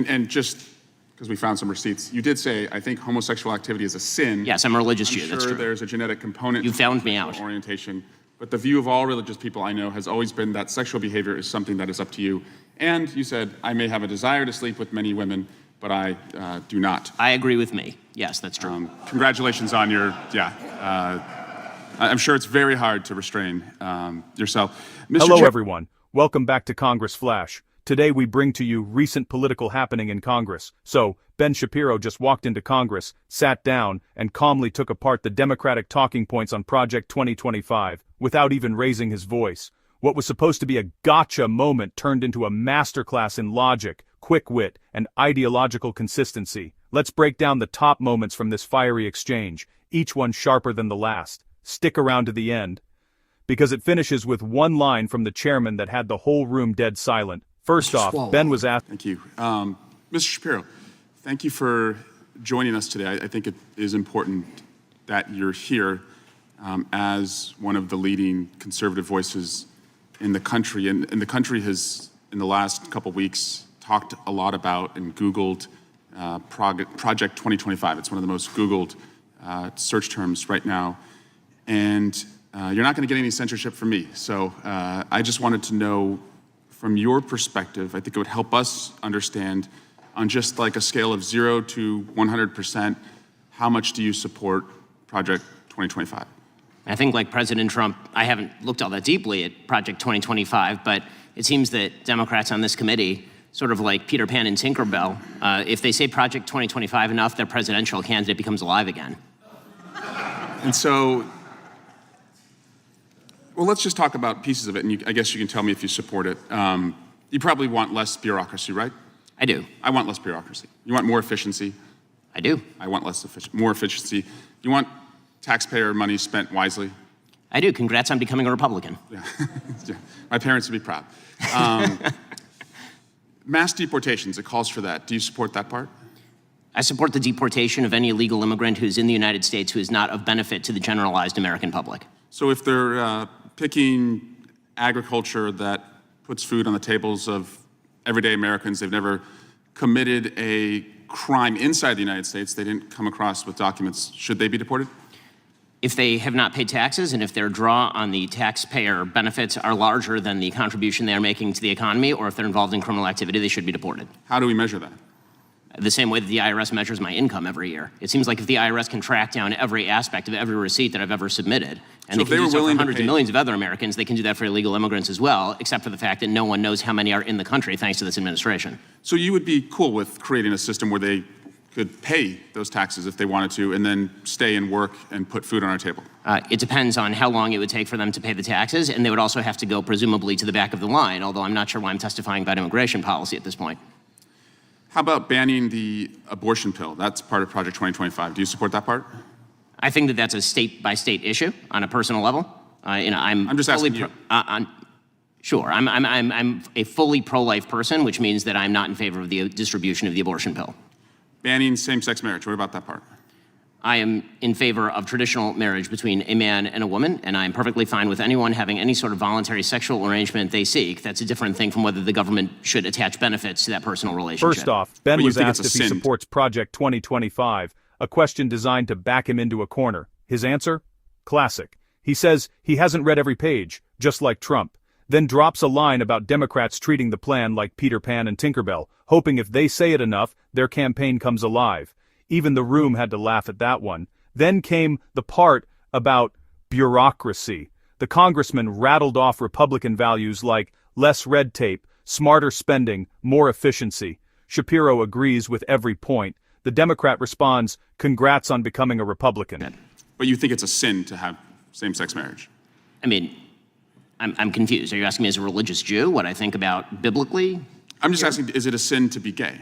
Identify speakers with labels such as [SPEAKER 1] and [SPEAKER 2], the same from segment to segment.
[SPEAKER 1] And just because we found some receipts, you did say, I think homosexual activity is a sin.
[SPEAKER 2] Yes, I'm a religious Jew, that's
[SPEAKER 1] sure
[SPEAKER 2] true.
[SPEAKER 1] There's a genetic component.
[SPEAKER 2] You found me out.
[SPEAKER 1] Orientation. But the view of all religious people I know has always been that sexual behavior is something that is up to you. And you said, I may have a desire to sleep with many women, but I do not.
[SPEAKER 2] I agree with me. Yes, that's true.
[SPEAKER 1] Congratulations on your, I'm sure it's very hard to restrain yourself.
[SPEAKER 3] Hello, everyone. Welcome back to Congress Flash. Today we bring to you recent political happening in Congress. So, Ben Shapiro just walked into Congress, sat down, and calmly took apart the Democratic talking points on Project 2025, without even raising his voice. What was supposed to be a gotcha moment turned into a masterclass in logic, quick wit, and ideological consistency. Let's break down the top moments from this fiery exchange, each one sharper than the last. Stick around to the end, because it finishes with one line from the chairman that had the whole room dead silent. First off, Ben was asked—
[SPEAKER 1] Thank you. Mr. Shapiro, thank you for joining us today. I think it is important that you're here as one of the leading conservative voices in the country. And the country has, in the last couple weeks, talked a lot about and Googled Project 2025. It's one of the most Googled search terms right now. And you're not going to get any censorship from me. So I just wanted to know, from your perspective, I think it would help us understand, on just like a scale of 0 to 100%, how much do you support Project 2025?
[SPEAKER 2] I think, like President Trump, I haven't looked all that deeply at Project 2025, but it seems that Democrats on this committee, sort of like Peter Pan and Tinkerbell, if they say Project 2025 enough, their presidential candidate becomes alive again.
[SPEAKER 1] And so, well, let's just talk about pieces of it, and I guess you can tell me if you support it. You probably want less bureaucracy, right?
[SPEAKER 2] I do.
[SPEAKER 1] I want less bureaucracy. You want more efficiency?
[SPEAKER 2] I do.
[SPEAKER 1] I want more efficiency. You want taxpayer money spent wisely?
[SPEAKER 2] I do. Congrats on becoming a Republican.
[SPEAKER 1] Yeah. Yeah. My parents would be proud. Mass deportations, it calls for that. Do you support that part?
[SPEAKER 2] I support the deportation of any illegal immigrant who's in the United States who is not of benefit to the generalized American public.
[SPEAKER 1] So if they're picking agriculture that puts food on the tables of everyday Americans, they've never committed a crime inside the United States, they didn't come across with documents, should they be deported?
[SPEAKER 2] If they have not paid taxes and if their draw on the taxpayer benefits are larger than the contribution they are making to the economy, or if they're involved in criminal activity, they should be deported.
[SPEAKER 1] How do we measure that?
[SPEAKER 2] The same way that the IRS measures my income every year. It seems like if the IRS can track down every aspect of every receipt that I've ever submitted, and they can do so for hundreds of millions of other Americans, they can do that for illegal immigrants as well, except for the fact that no one knows how many are in the country thanks to this administration.
[SPEAKER 1] So you would be cool with creating a system where they could pay those taxes if they wanted to, and then stay and work and put food on our table?
[SPEAKER 2] It depends on how long it would take for them to pay the taxes, and they would also have to go presumably to the back of the line, although I'm not sure why I'm testifying about immigration policy at this point.
[SPEAKER 1] How about banning the abortion pill? That's part of Project 2025. Do you support that part?
[SPEAKER 2] I think that that's a state-by-state issue on a personal level. I'm
[SPEAKER 1] just asking you.
[SPEAKER 2] Sure, I'm a fully pro-life person, which means that I'm not in favor of the distribution of the abortion pill.
[SPEAKER 1] Banning same-sex marriage, what about that part?
[SPEAKER 2] I am in favor of traditional marriage between a man and a woman, and I'm perfectly fine with anyone having any sort of voluntary sexual arrangement they seek. That's a different thing from whether the government should attach benefits to that personal relationship.
[SPEAKER 3] First off, Ben was asked if he supports Project 2025, a question designed to back him into a corner. His answer? Classic. He says he hasn't read every page, just like Trump, then drops a line about Democrats treating the plan like Peter Pan and Tinkerbell, hoping if they say it enough, their campaign comes alive. Even the room had to laugh at that one. Then came the part about bureaucracy. The congressman rattled off Republican values like less red tape, smarter spending, more efficiency. Shapiro agrees with every point. The Democrat responds, "Congrats on becoming a Republican."
[SPEAKER 1] But you think it's a sin to have same-sex marriage?
[SPEAKER 2] I mean, I'm confused. Are you asking me as a religious Jew what I think about biblically?
[SPEAKER 1] I'm just asking, is it a sin to be gay?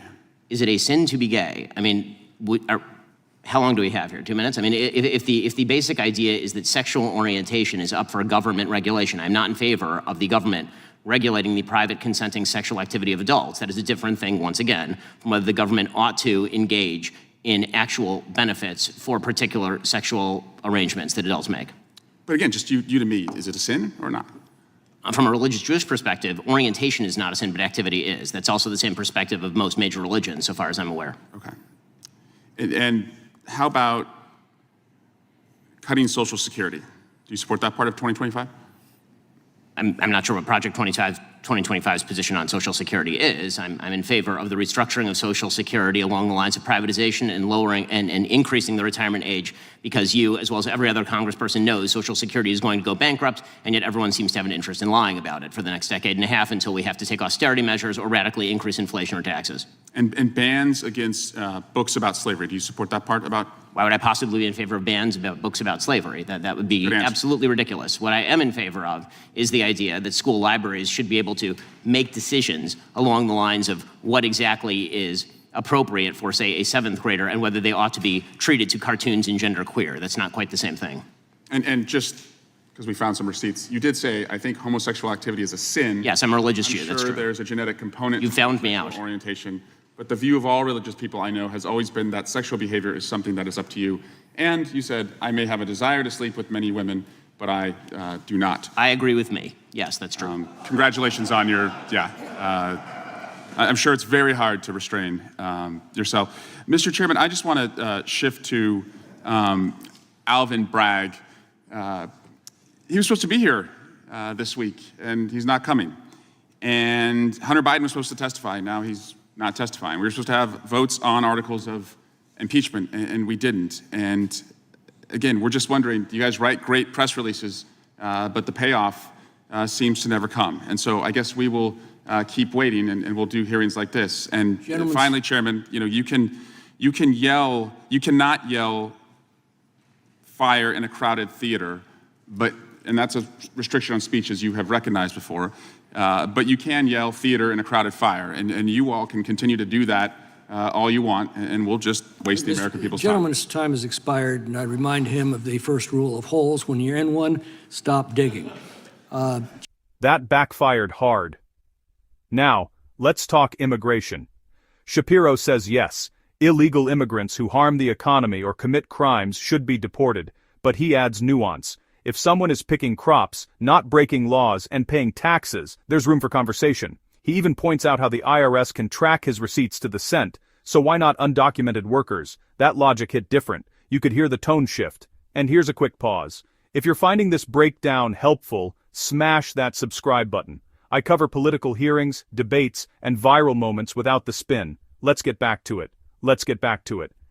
[SPEAKER 2] Is it a sin to be gay? I mean, how long do we have here? 2 minutes? I mean, if the basic idea is that sexual orientation is up for government regulation, I'm not in favor of the government regulating the private consenting sexual activity of adults. That is a different thing, once again, from whether the government ought to engage in actual benefits for particular sexual arrangements that adults make.
[SPEAKER 1] But again, just you to me, is it a sin or not?
[SPEAKER 2] From a religious Jewish perspective, orientation is not a sin, but activity is. That's also the same perspective of most major religions, so far as I'm aware.
[SPEAKER 1] Okay. And how about cutting Social Security? Do you support that part of 2025?
[SPEAKER 2] I'm not sure what Project 2025's position on Social Security is. I'm in favor of the restructuring of Social Security along the lines of privatization and lowering and increasing the retirement age, because you, as well as every other congressperson, knows Social Security is going to go bankrupt, and yet everyone seems to have an interest in lying about it for the next decade and a half until we have to take austerity measures or radically increase inflation or taxes.
[SPEAKER 1] And bans against books about slavery. Do you support that part about?
[SPEAKER 2] Why would I possibly be in favor of bans about books about slavery? That would be absolutely ridiculous. What I am in favor of is the idea that school libraries should be able to make decisions along the lines of what exactly is appropriate for, say, a 7th grader and whether they ought to be treated to cartoons and genderqueer. That's not quite the same thing.
[SPEAKER 1] And just because we found some receipts, you did say, I think homosexual activity is a sin.
[SPEAKER 2] Yes, I'm a religious Jew, that's
[SPEAKER 1] sure
[SPEAKER 2] true.
[SPEAKER 1] There's a genetic component.
[SPEAKER 2] You found me out.
[SPEAKER 1] Orientation. But the view of all religious people I know has always been that sexual behavior is something that is up to you. And you said, I may have a desire to sleep with many women, but I do not.
[SPEAKER 2] I agree with me. Yes, that's true.
[SPEAKER 1] Congratulations on your, I'm sure it's very hard to restrain yourself. Mr. Chairman, I just want to shift to Alvin Bragg. He was supposed to be here this week, and he's not coming. And Hunter Biden was supposed to testify. Now he's not testifying. We were supposed to have votes on articles of impeachment, and we didn't. And again, we're just wondering, you guys write great press releases, but the payoff seems to never come. And so I guess we will keep waiting, and we'll do hearings like this. And finally, Chairman, you cannot yell fire in a crowded theater, and that's a restriction on speech, as you have recognized before. But you can yell theater in a crowded fire, and you all can continue to do that all you want, and we'll just waste the American people's time.
[SPEAKER 4] Gentleman's time has expired, and I remind him of the first rule of holes. When you're in one, stop digging.
[SPEAKER 3] That backfired hard. Now, let's talk immigration. Shapiro says yes, illegal immigrants who harm the economy or commit crimes should be deported, but he adds nuance. If someone is picking crops, not breaking laws, and paying taxes, there's room for conversation. He even points out how the IRS can track his receipts to the cent, so why not undocumented workers? That logic hit different. You could hear the tone shift. And here's a quick pause. If you're finding this breakdown helpful, smash that subscribe button. I cover political hearings, debates, and viral moments without the spin. Let's get back to it.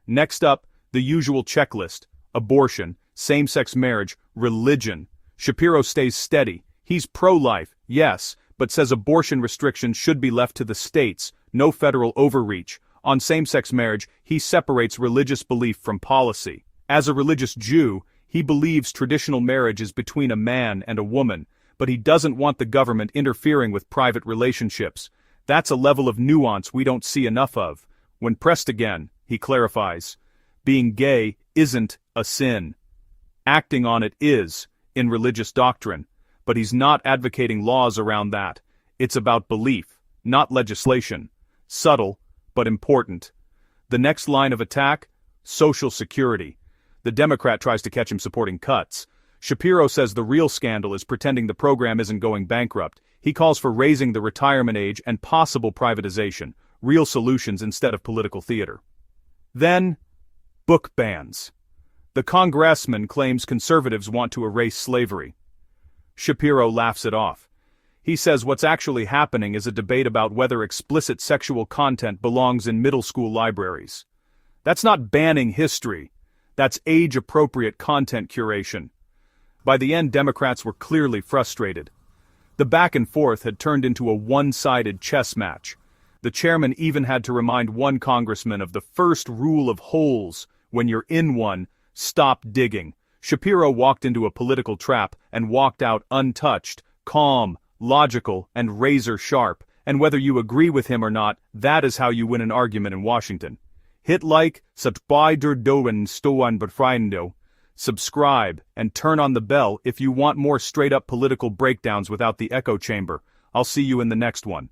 [SPEAKER 3] Next up, the usual checklist: abortion, same-sex marriage, religion. Shapiro stays steady. He's pro-life, yes, but says abortion restrictions should be left to the states, no federal overreach. On same-sex marriage, he separates religious belief from policy. As a religious Jew, he believes traditional marriage is between a man and a woman, but he doesn't want the government interfering with private relationships. That's a level of nuance we don't see enough of. When pressed again, he clarifies, being gay isn't a sin. Acting on it is, in religious doctrine, but he's not advocating laws around that. It's about belief, not legislation. Subtle, but important. The next line of attack? Social Security. The Democrat tries to catch him supporting cuts. Shapiro says the real scandal is pretending the program isn't going bankrupt. He calls for raising the retirement age and possible privatization, real solutions instead of political theater. Then, book bans. The Congressman claims conservatives want to erase slavery. Shapiro laughs it off. He says what's actually happening is a debate about whether explicit sexual content belongs in middle school libraries. That's not banning history. That's age-appropriate content curation. By the end, Democrats were clearly frustrated. The back and forth had turned into a one-sided chess match. The chairman even had to remind one congressman of the first rule of holes: when you're in one, stop digging. Shapiro walked into a political trap and walked out untouched, calm, logical, and razor-sharp. And whether you agree with him or not, that is how you win an argument in Washington. Hit like, subscribe, and turn on the bell if you want more straight-up political breakdowns without the echo chamber. I'll see you in the next one.